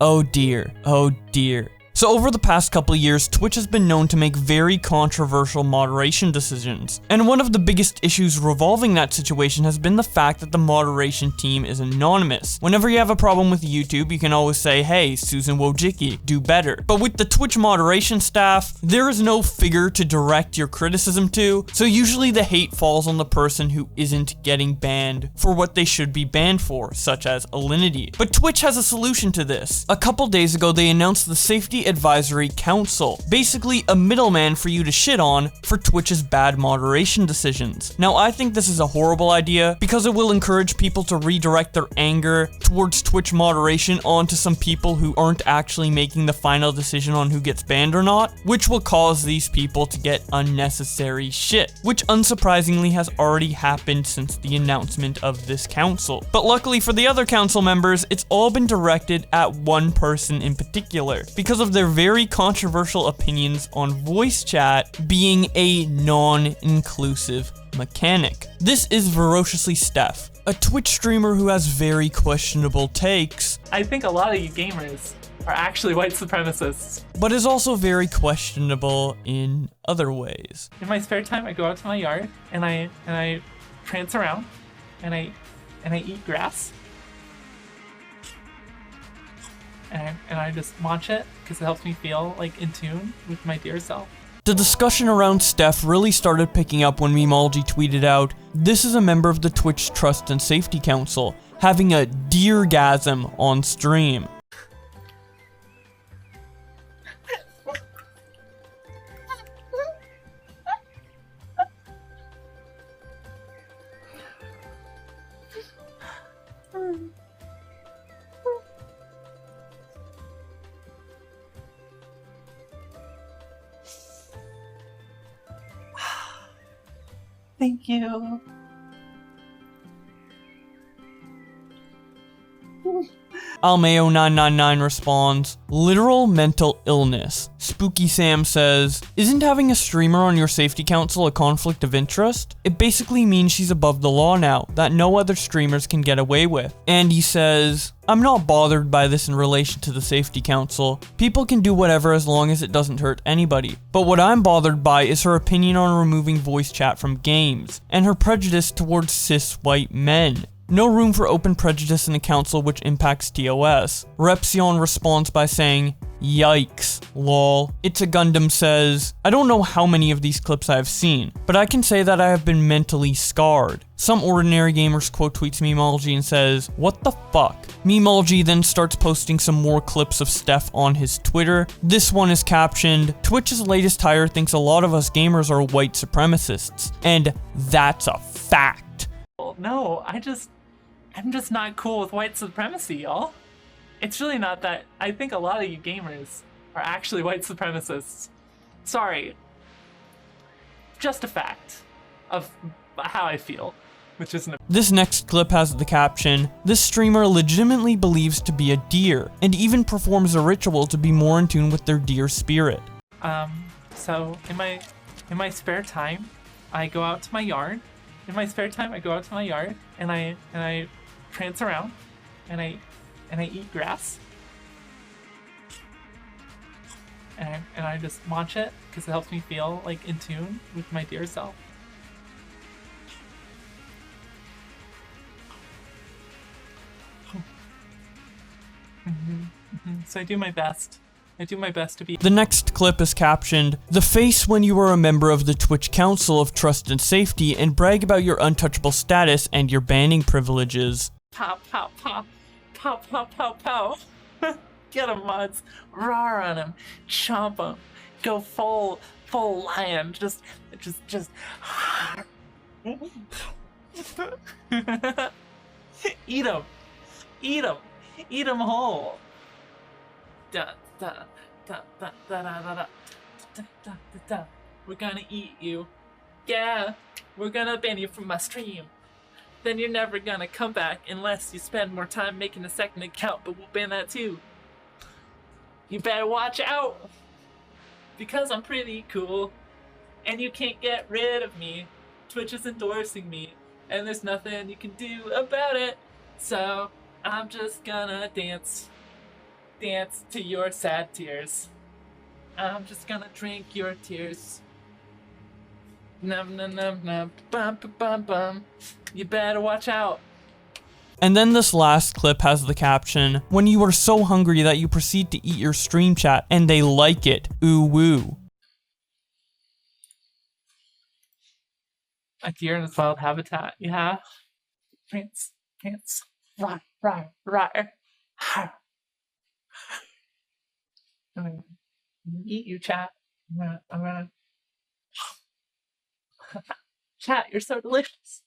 Oh dear, oh dear. So over the past couple of years, Twitch has been known to make very controversial moderation decisions. And one of the biggest issues revolving that situation has been the fact that the moderation team is anonymous. Whenever you have a problem with YouTube, you can always say, hey, Susan Wojcicki, do better. But with the Twitch moderation staff, there is no figure to direct your criticism to, so usually the hate falls on the person who isn't getting banned for what they should be banned for, such as alinity. But Twitch has a solution to this. A couple days ago, they announced the Safety Advisory Council, basically a middleman for you to shit on for Twitch's bad moderation decisions. Now, I think this is a horrible idea because it will encourage people to redirect their anger towards Twitch moderation onto some people who aren't actually making the final decision on who gets banned or not, which will cause these people to get unnecessary shit, which unsurprisingly has already happened since the announcement of this council. But luckily for the other council members, it's all been directed at one person in particular, because of their very controversial opinions on voice chat being a non-inclusive mechanic. This is FerociouslySteph, a Twitch streamer who has very questionable takes. I think a lot of you gamers are actually white supremacists. But is also very questionable in other ways. In my spare time, I go out to my yard and I prance around and I eat grass. And I just munch it because it helps me feel like in tune with my dear self. The discussion around Steph really started picking up when Memeology tweeted out, "This is a member of the Twitch Trust and Safety Council, having a deargasm on stream." Thank you. Almayo999 responds, "Literal mental illness." Spooky Sam says, "Isn't having a streamer on your safety council a conflict of interest? It basically means she's above the law now, that no other streamers can get away with." Andy says, "I'm not bothered by this in relation to the safety council. People can do whatever as long as it doesn't hurt anybody. But what I'm bothered by is her opinion on removing voice chat from games, and her prejudice towards cis white men. No room for open prejudice in a council which impacts TOS." Repsion responds by saying, "Yikes, lol." It's a Gundam says, "I don't know how many of these clips I have seen, but I can say that I have been mentally scarred." Some ordinary gamers quote tweets Memeology and says, "What the fuck?" Memeology then starts posting some more clips of Steph on his Twitter. This one is captioned, "Twitch's latest hire thinks a lot of us gamers are white supremacists." And that's a fact. No, I'm just not cool with white supremacy, y'all. It's really not that. I think a lot of you gamers are actually white supremacists. Sorry. Just a fact of how I feel, which isn't a— This next clip has the caption, "This streamer legitimately believes to be a deer, and even performs a ritual to be more in tune with their deer spirit." So in my spare time, I go out to my yard. And I prance around and I eat grass. And I just munch it because it helps me feel like in tune with my dear self. So I do my best. To be— The next clip is captioned, "The face when you are a member of the Twitch Council of Trust and Safety and brag about your untouchable status and your banning privileges." Pow, pow, pow. Pow, pow, pow, pow. Get him, mods. Roar on him. Chomp him. Go full lion. Just. Eat him. Eat him. Eat him whole. Da, da, da, da, da, da, da, da, da, da, da. We're gonna eat you. Yeah, we're gonna ban you from my stream. Then you're never gonna come back unless you spend more time making a second account, but we'll ban that too. You better watch out, because I'm pretty cool, and you can't get rid of me. Twitch is endorsing me, and there's nothing you can do about it, so I'm just gonna dance. dance to your sad tears. I'm just gonna drink your tears. Num num num num bum bum bum bum. You better watch out. And then this last clip has the caption, when you are so hungry that you proceed to eat your stream chat and they like it. Ooh woo. A deer in its wild habitat, yeah. Prance, roar, roar, roar. I'm gonna eat you, chat. I'm gonna. Chat, you're so delicious.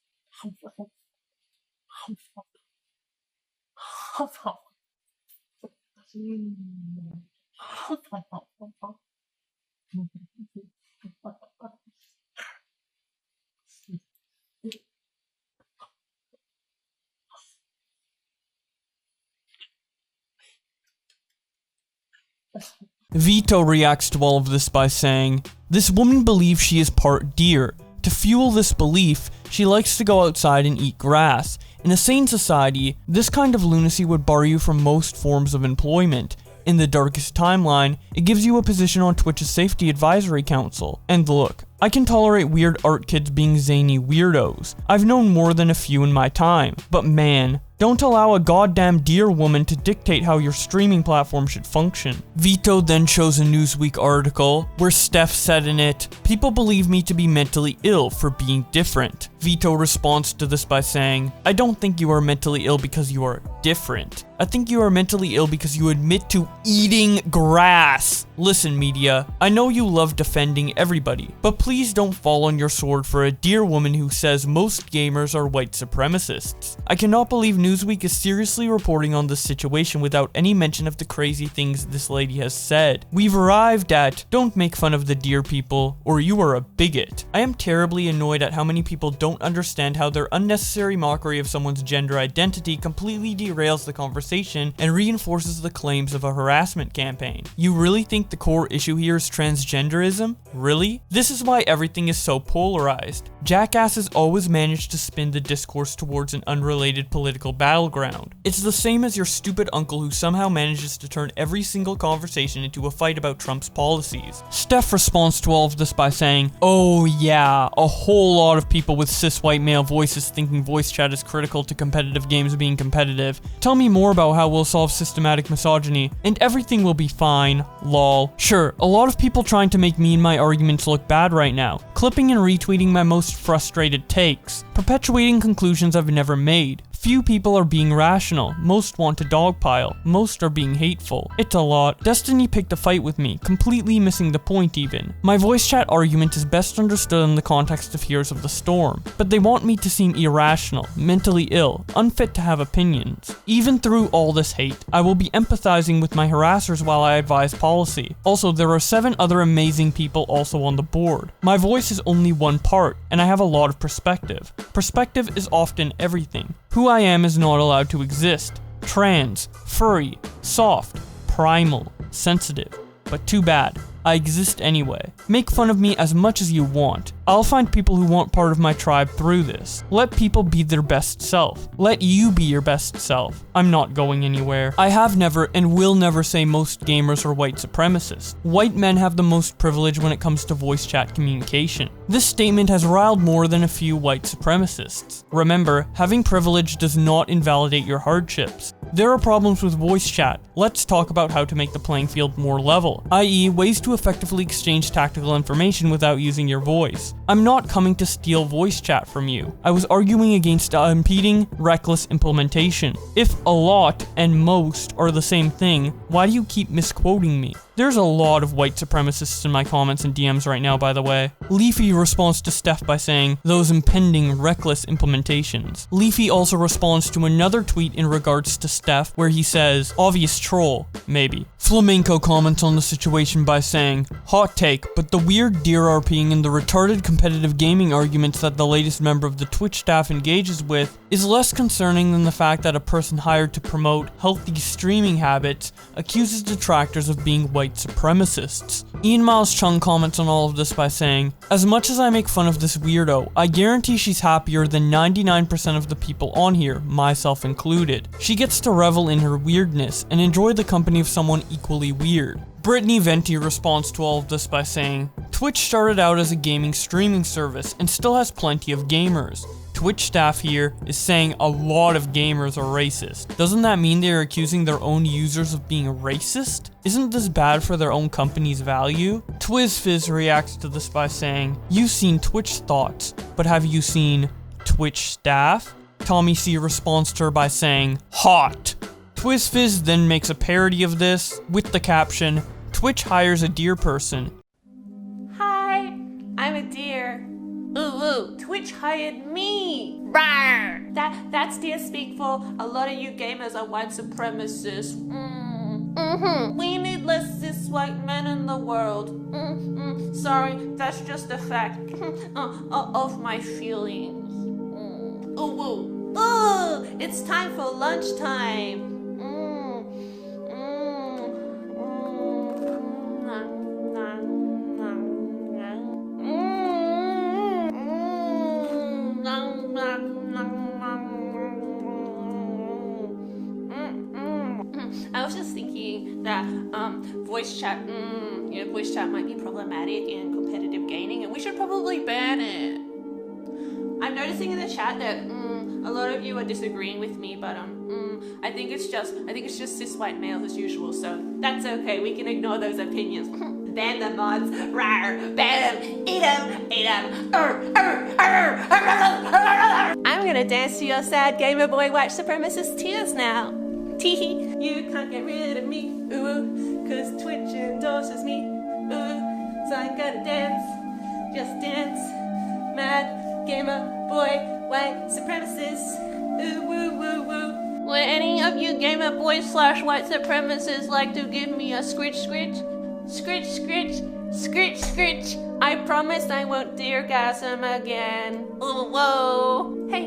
Vito reacts to all of this by saying, this woman believes she is part deer. To fuel this belief, she likes to go outside and eat grass. In a sane society, this kind of lunacy would bar you from most forms of employment. In the darkest timeline, it gives you a position on Twitch's Safety Advisory Council. And look, I can tolerate weird art kids being zany weirdos. I've known more than a few in my time. But man, don't allow a goddamn deer woman to dictate how your streaming platform should function. Vito then shows a Newsweek article where Steph said in it, people believe me to be mentally ill for being different. Vito responds to this by saying, I don't think you are mentally ill because you are different. I think you are mentally ill because you admit to eating grass. Listen, media, I know you love defending everybody, but please don't fall on your sword for a deer woman who says most gamers are white supremacists. I cannot believe Newsweek is seriously reporting on this situation without any mention of the crazy things this lady has said. We've arrived at, don't make fun of the deer people, or you are a bigot. I am terribly annoyed at how many people don't understand how their unnecessary mockery of someone's gender identity completely derails the conversation and reinforces the claims of a harassment campaign. You really think the core issue here is transgenderism? Really? This is why everything is so polarized. Jackasses always manage to spin the discourse towards an unrelated political battleground. It's the same as your stupid uncle who somehow manages to turn every single conversation into a fight about Trump's policies. Steph responds to all of this by saying, oh yeah, a whole lot of people with cis white male voices thinking voice chat is critical to competitive games being competitive. Tell me more about how we'll solve systematic misogyny, and everything will be fine, lol. Sure, a lot of people trying to make me and my arguments look bad right now, clipping and retweeting my most frustrated takes, perpetuating conclusions I've never made. Few people are being rational, most want to dogpile, most are being hateful. It's a lot. Destiny picked a fight with me, completely missing the point even. My voice chat argument is best understood in the context of Heroes of the Storm, but they want me to seem irrational, mentally ill, unfit to have opinions. Even through all this hate, I will be empathizing with my harassers while I advise policy. Also, there are 7 other amazing people also on the board. My voice is only one part, and I have a lot of perspective. Perspective is often everything. Who I am is not allowed to exist. Trans, furry, soft, primal, sensitive. But too bad. I exist anyway. Make fun of me as much as you want. I'll find people who want part of my tribe through this. Let people be their best self. Let you be your best self. I'm not going anywhere. I have never and will never say most gamers are white supremacists. White men have the most privilege when it comes to voice chat communication. This statement has riled more than a few white supremacists. Remember, having privilege does not invalidate your hardships. There are problems with voice chat. Let's talk about how to make the playing field more level, i.e. ways to effectively exchange tactical information without using your voice. I'm not coming to steal voice chat from you. I was arguing against impeding, reckless implementation. If a lot and most are the same thing, why do you keep misquoting me? There's a lot of white supremacists in my comments and DMs right now, by the way. Leafy responds to Steph by saying, those impending reckless implementations. Leafy also responds to another tweet in regards to Steph where he says, obvious troll, maybe. Flamenco comments on the situation by saying, hot take, but the weird deer RPing and the retarded competitive gaming arguments that the latest member of the Twitch staff engages with is less concerning than the fact that a person hired to promote healthy streaming habits accuses detractors of being white supremacists. Ian Miles Chung comments on all of this by saying, as much as I make fun of this weirdo, I guarantee she's happier than 99% of the people on here, myself included. She gets to revel in her weirdness and enjoy the company company of someone equally weird. Brittany Venti responds to all of this by saying, Twitch started out as a gaming streaming service and still has plenty of gamers. Twitch staff here is saying a lot of gamers are racist. Doesn't that mean they're accusing their own users of being racist? Isn't this bad for their own company's value? TwizFizz reacts to this by saying, you've seen Twitch thoughts, but have you seen Twitch staff? Tommy C responds to her by saying, hot. TwizFizz then makes a parody of this with the caption, Twitch hires a deer person. Hi, I'm a deer. Ooh, Twitch hired me. Rawr. That's deer speak for a lot of you gamers are white supremacists. We need less cis white men in the world. Sorry, that's just a fact of my feelings. Ooh, it's time for lunchtime. I was just thinking that voice chat might be problematic in competitive gaming, and we should probably ban it. I'm noticing in the chat that a lot of you are disagreeing with me, but I think it's just cis white males as usual, so that's okay. We can ignore those opinions. Ban the mods, rawr, ban them, eat them, I'm gonna dance to your sad gamer boy white supremacist tears now. Teehee, you can't get rid of me, ooh, cause Twitch endorses me, ooh, so I gotta dance, just dance, mad gamer boy white supremacist, ooh, woo, woo, woo. Would any of you gamer boys / white supremacists like to give me a scritch scritch? Scritch, scritch, scritch, scritch. I promise I won't deargasm again. Oh, whoa. Hey,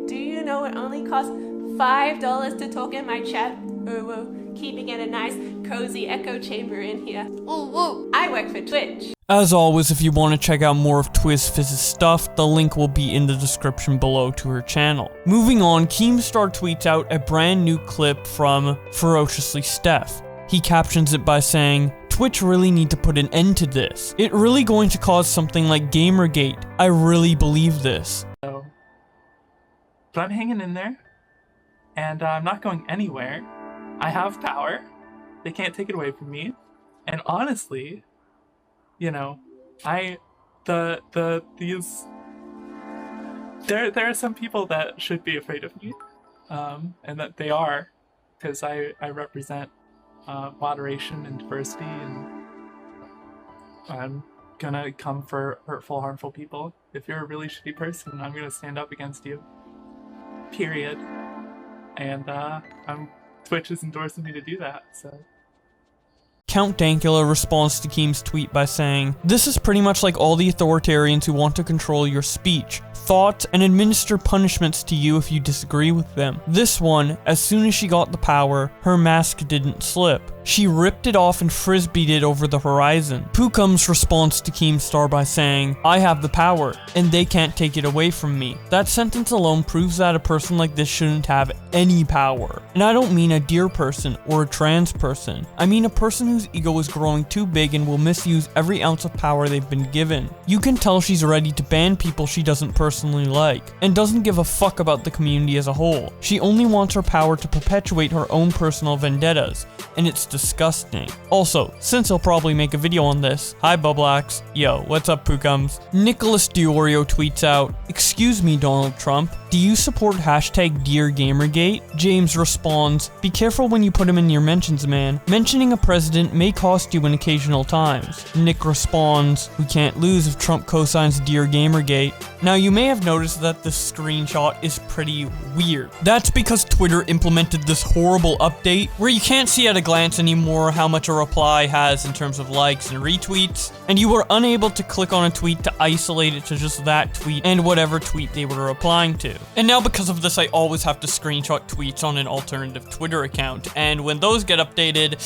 do you know it only costs $5 to talk in my chat? Oh, whoa. Keeping it a nice, cozy echo chamber in here. Ooh, woo. I work for Twitch. As always, if you want to check out more of TwizFizz's stuff, the link will be in the description below to her channel. Moving on, Keemstar tweets out a brand new clip from FerociouslySteph. He captions it by saying, Twitch really need to put an end to this. It really going to cause something like Gamergate. I really believe this. But I'm hanging in there, and I'm not going anywhere. I have power. They can't take it away from me. And honestly, you know, there are some people that should be afraid of me, and that they are, because I represent moderation and diversity, and I'm gonna come for hurtful, harmful people. If you're a really shitty person, I'm gonna stand up against you. Period. And Twitch is endorsing me to do that, so. Count Dankula responds to Keem's tweet by saying, this is pretty much like all the authoritarians who want to control your speech, thoughts, and administer punishments to you if you disagree with them. This one, as soon as she got the power, her mask didn't slip. She ripped it off and frisbeed it over the horizon. Pookum's responds to Keemstar by saying, I have the power, and they can't take it away from me. That sentence alone proves that a person like this shouldn't have any power. And I don't mean a deer person or a trans person. I mean a person whose ego is growing too big and will misuse every ounce of power they've been given. You can tell she's ready to ban people she doesn't personally like, and doesn't give a fuck about the community as a whole. She only wants her power to perpetuate her own personal vendettas, and it's disgusting. Also, since he'll probably make a video on this, hi Bubblax, yo, what's up Pookums? Nicholas Diorio tweets out, excuse me Donald Trump, do you support #DearGamergate? James responds, be careful when you put him in your mentions, man. Mentioning a president may cost you in occasional times. Nick responds, we can't lose if Trump co-signs #DearGamergate. Now you may have noticed that this screenshot is pretty weird. That's because Twitter implemented this horrible update where you can't see at a glance anymore how much a reply has in terms of likes and retweets, and you were unable to click on a tweet to isolate it to just that tweet and whatever tweet they were replying to. And now because of this, I always have to screenshot tweets on an alternative Twitter account, and when those get updated,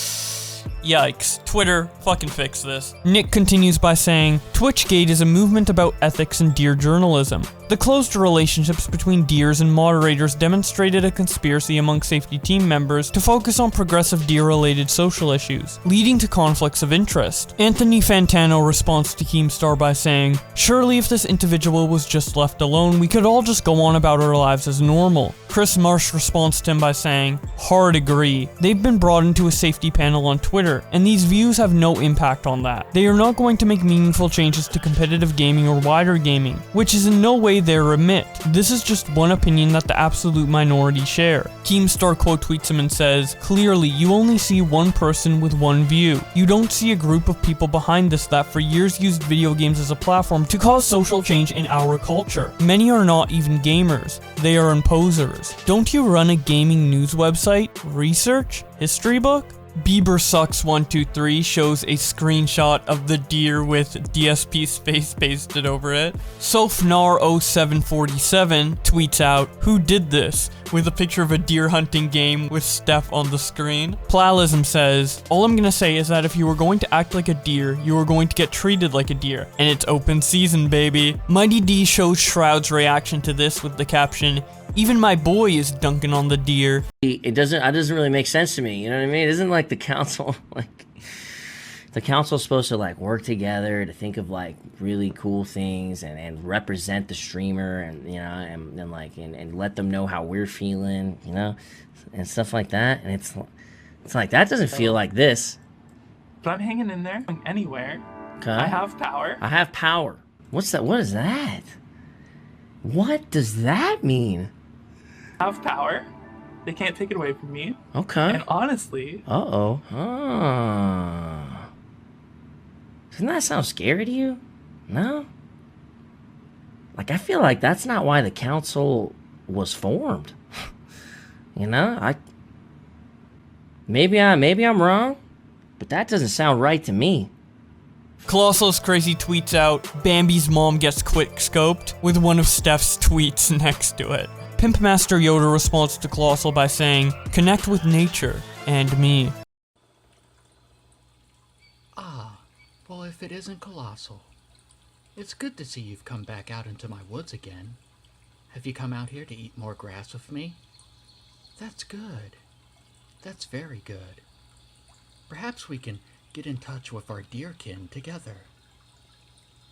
Yikes. Twitter, fucking fix this. Nick continues by saying, Twitchgate is a movement about ethics and deer journalism. The closed relationships between deers and moderators demonstrated a conspiracy among safety team members to focus on progressive deer-related social issues, leading to conflicts of interest. Anthony Fantano responds to Keemstar by saying, surely if this individual was just left alone, we could all just go on about our lives as normal. Chris Marsh responds to him by saying, hard agree. They've been brought into a safety panel on Twitter, and these views have no impact on that. They are not going to make meaningful changes to competitive gaming or wider gaming, which is in no way their remit. This is just one opinion that the absolute minority share. Keemstar quote tweets him and says, clearly you only see one person with one view. You don't see a group of people behind this that for years used video games as a platform to cause social change in our culture. Many are not even gamers. They are imposers. Don't you run a gaming news website? Research? History book? Bieber Sucks 123 shows a screenshot of the deer with DSP space pasted over it. Sofnar0747 tweets out, who did this? With a picture of a deer hunting game with Steph on the screen. Plalism says, all I'm gonna say is that if you were going to act like a deer, you were going to get treated like a deer. And it's open season, baby. Mighty D shows Shroud's reaction to this with the caption, even my boy is dunking on the deer. That doesn't really make sense to me, you know what I mean? It isn't like the council, the council's supposed to like work together to think of like really cool things and represent the streamer and, you know, and let them know how we're feeling, you know, and stuff like that. And it's like, that doesn't feel like this. But I'm hanging in there, going anywhere. Okay. I have power. I have power. What's that? What is that? What does that mean? I have power. They can't take it away from me. Okay. And honestly... Uh-oh. Doesn't that sound scary to you? No? Like, I feel like that's not why the council was formed. You know? Maybe I'm wrong, but that doesn't sound right to me. Colossal's Crazy tweets out, Bambi's mom gets quick scoped, with one of Steph's tweets next to it. Pimpmaster Yoda responds to Colossal by saying, connect with nature and me. Ah, well if it isn't Colossal. It's good to see you've come back out into my woods again. Have you come out here to eat more grass with me? That's good. That's very good. Perhaps we can get in touch with our deerkin together.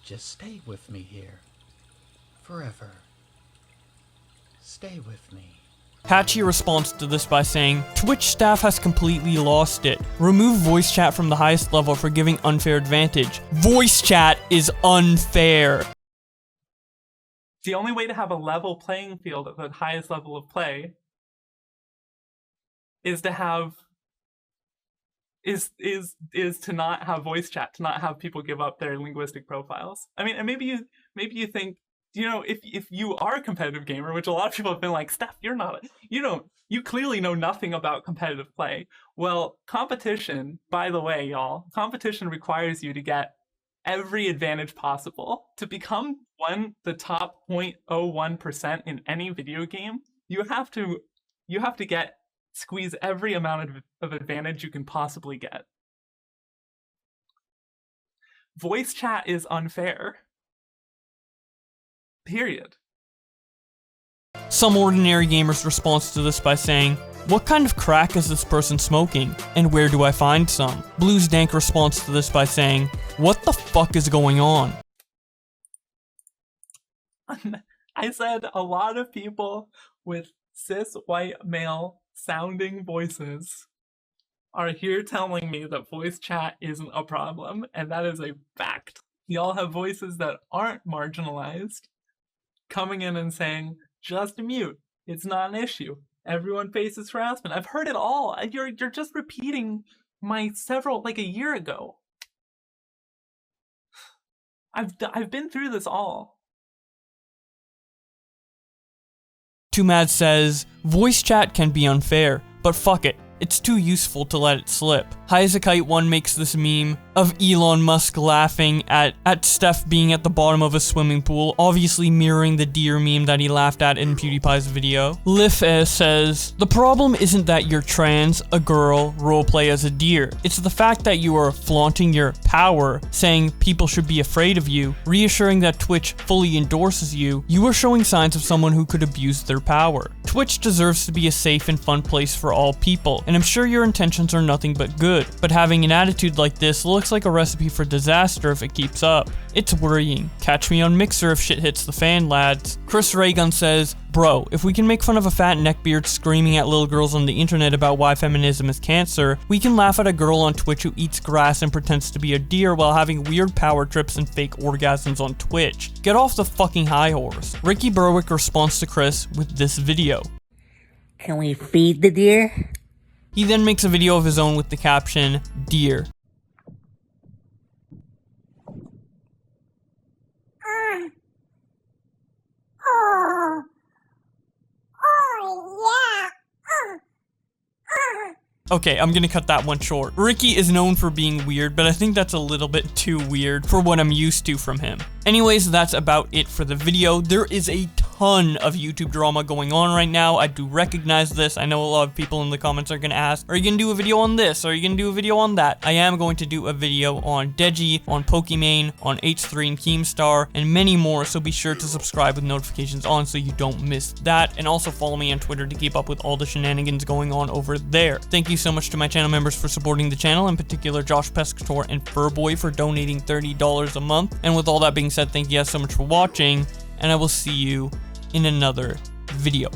Just stay with me here. Forever. Stay with me. Hatchie responds to this by saying, Twitch staff has completely lost it. Remove voice chat from the highest level for giving unfair advantage. Voice chat is unfair. The only way to have a level playing field at the highest level of play is to have is to not have voice chat, to not have people give up their linguistic profiles. I mean, and maybe you think, you know, if you are a competitive gamer, which a lot of people have been like, Steph, you clearly know nothing about competitive play. Well, competition, by the way, y'all, competition requires you to get every advantage possible. To become the top 0.01% in any video game, you have to squeeze every amount of advantage you can possibly get. Voice chat is unfair. Period. Some ordinary gamers responds to this by saying, what kind of crack is this person smoking, and where do I find some? Blues Dank responds to this by saying, what the fuck is going on? I said a lot of people with cis white male sounding voices are here telling me that voice chat isn't a problem, and that is a fact. Y'all have voices that aren't marginalized coming in and saying, just mute, it's not an issue, everyone faces harassment. I've heard it all. You're just repeating my a year ago. I've been through this all. Too Mad says, voice chat can be unfair, but fuck it. It's too useful to let it slip. Hyzakite1 makes this meme, of Elon Musk laughing at Steph being at the bottom of a swimming pool, obviously mirroring the deer meme that he laughed at in PewDiePie's video. Lif says, the problem isn't that you're trans, a girl, roleplay as a deer. It's the fact that you are flaunting your power, saying people should be afraid of you, reassuring that Twitch fully endorses you. You are showing signs of someone who could abuse their power. Twitch deserves to be a safe and fun place for all people, and I'm sure your intentions are nothing but good, but having an attitude like this looks like a recipe for disaster if it keeps up. It's worrying. Catch me on Mixer if shit hits the fan, lads. Chris Raygun says, bro, if we can make fun of a fat neckbeard screaming at little girls on the internet about why feminism is cancer, we can laugh at a girl on Twitch who eats grass and pretends to be a deer while having weird power trips and fake orgasms on Twitch. Get off the fucking high horse. Ricky Berwick responds to Chris with this video. Can we feed the deer? He then makes a video of his own with the caption, deer. Okay, I'm gonna cut that one short. Ricky is known for being weird, but I think that's a little bit too weird for what I'm used to from him. Anyways, that's about it for the video. There is a ton of YouTube drama going on right now. I do recognize this. I know a lot of people in the comments are gonna ask, are you gonna do a video on this? Are you gonna do a video on that? I am going to do a video on Deji, on Pokimane, on H3 and Keemstar, and many more, so be sure to subscribe with notifications on so you don't miss that, and also follow me on Twitter to keep up with all the shenanigans going on over there. Thank you so much to my channel members for supporting the channel, in particular Josh Pescator and Furboy for donating $30 a month. And with all that being said, thank you guys so much for watching, and I will see you in another video.